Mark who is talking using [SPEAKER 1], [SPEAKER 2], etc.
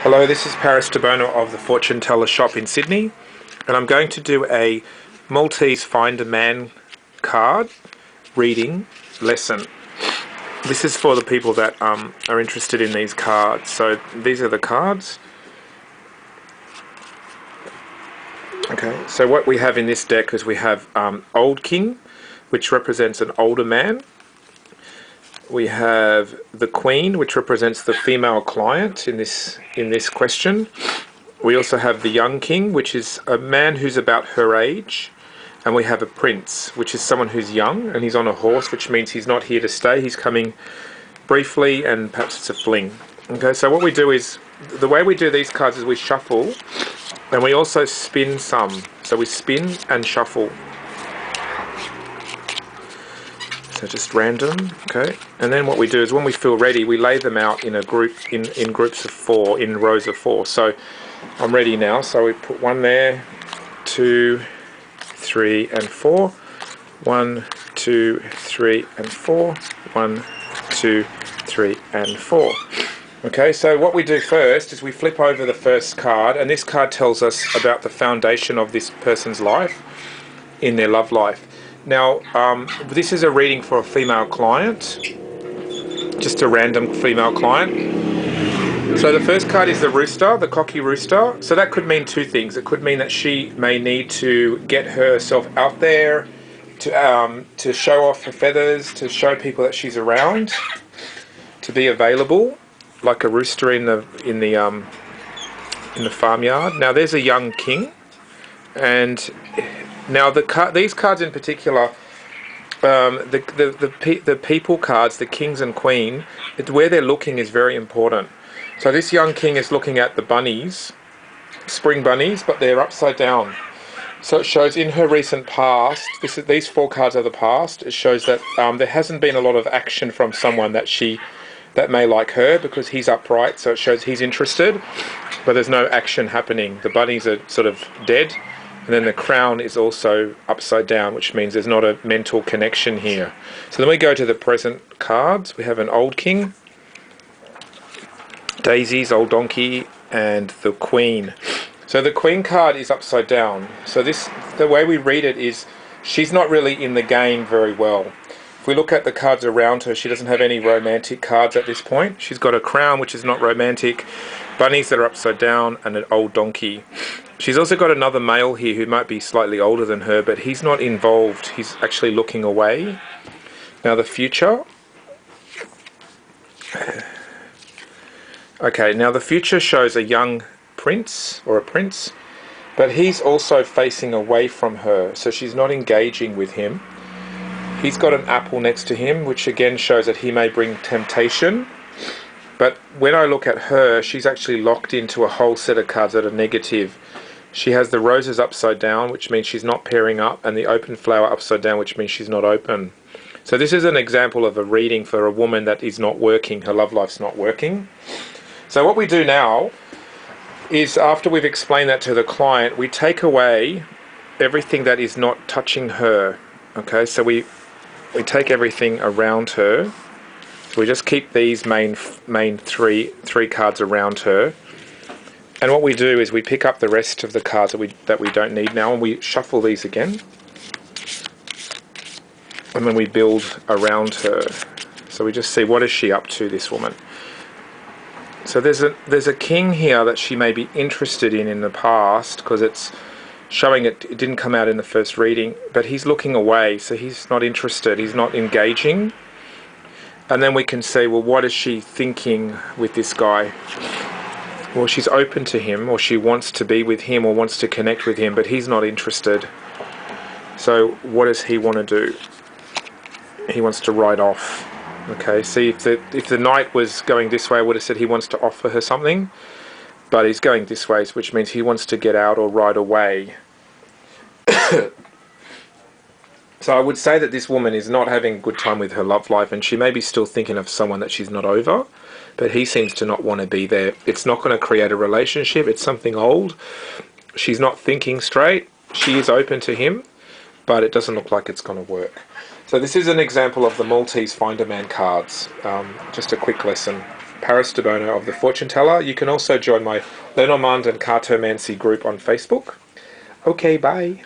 [SPEAKER 1] Hello, this is Paris Debono of the Fortune Teller Shop in Sydney, and I'm going to do a Maltese Find Man card reading lesson. This is for the people that are interested in these cards. So these are the cards. Okay, so what we have in this deck is we have Old King, which represents an older man. We have the Queen, which represents the female client in this question. We also have the Young King, which is a man who's about her age. And we have a Prince, which is someone who's young, and he's on a horse, which means he's not here to stay. He's coming briefly, and perhaps it's a fling. Okay, so what we do is, the way we do these cards is we shuffle, and we also spin some. So we spin and shuffle. So just random, okay. And then what we do is when we feel ready, we lay them out in a group, in groups of 4, in rows of 4. So I'm ready now. So we put 1 there, 2, 3, and 4. 1, 2, 3, and 4. 1, 2, 3, and 4. Okay, so what we do first is we flip over the first card, and this card tells us about the foundation of this person's life in their love life. Now, this is a reading for a female client, just a random female client. So the first card is the rooster, the cocky rooster. So that could mean 2 things. It could mean that she may need to get herself out there to show off her feathers, to show people that she's around, to be available, like a rooster in the farmyard. Now there's a young king, and now these cards in particular, the people cards, the kings and queen, where they're looking is very important. So this young king is looking at the bunnies, spring bunnies, but they're upside down. So it shows in her recent past, these 4 cards are the past. It shows that there hasn't been a lot of action from someone that may like her, because he's upright. So it shows he's interested, but there's no action happening. The bunnies are sort of dead. And then the crown is also upside down, which means there's not a mental connection here. So then we go to the present cards. We have an old king, daisies, old donkey, and the queen. So the queen card is upside down. So the way we read it is, she's not really in the game very well. If we look at the cards around her, she doesn't have any romantic cards at this point. She's got a crown, which is not romantic, bunnies that are upside down, and an old donkey. She's also got another male here who might be slightly older than her, but he's not involved. He's actually looking away. Now the future. Okay, now the future shows a young prince, or a prince, but he's also facing away from her, so she's not engaging with him. He's got an apple next to him, which again shows that he may bring temptation. But when I look at her, she's actually locked into a whole set of cards that are negative. She has the roses upside down, which means she's not pairing up, and the open flower upside down, which means she's not open. So this is an example of a reading for a woman that is not working. Her love life's not working. So what we do now is, after we've explained that to the client, we take away everything that is not touching her. Okay, so we take everything around her. So we just keep these main three cards around her. And what we do is we pick up the rest of the cards that we don't need now, and we shuffle these again. And then we build around her. So we just see, what is she up to, this woman? So there's a king here that she may be interested in the past, because it's showing it didn't come out in the first reading, but he's looking away, so he's not interested, he's not engaging. And then we can say, well, what is she thinking with this guy? Well, she's open to him, or she wants to be with him, or wants to connect with him, but he's not interested. So what does he want to do? He wants to ride off. Okay, see, if the knight was going this way, I would have said he wants to offer her something, but he's going this way, which means he wants to get out or ride away. So I would say that this woman is not having a good time with her love life, and she may be still thinking of someone that she's not over, but he seems to not want to be there. It's not going to create a relationship. It's something old. She's not thinking straight. She is open to him, but it doesn't look like it's going to work. So this is an example of the Maltese Find Man cards. Just a quick lesson. Paris Debono of the Fortune Teller. You can also join my Lenormand and Cartomancy group on Facebook. Okay, bye.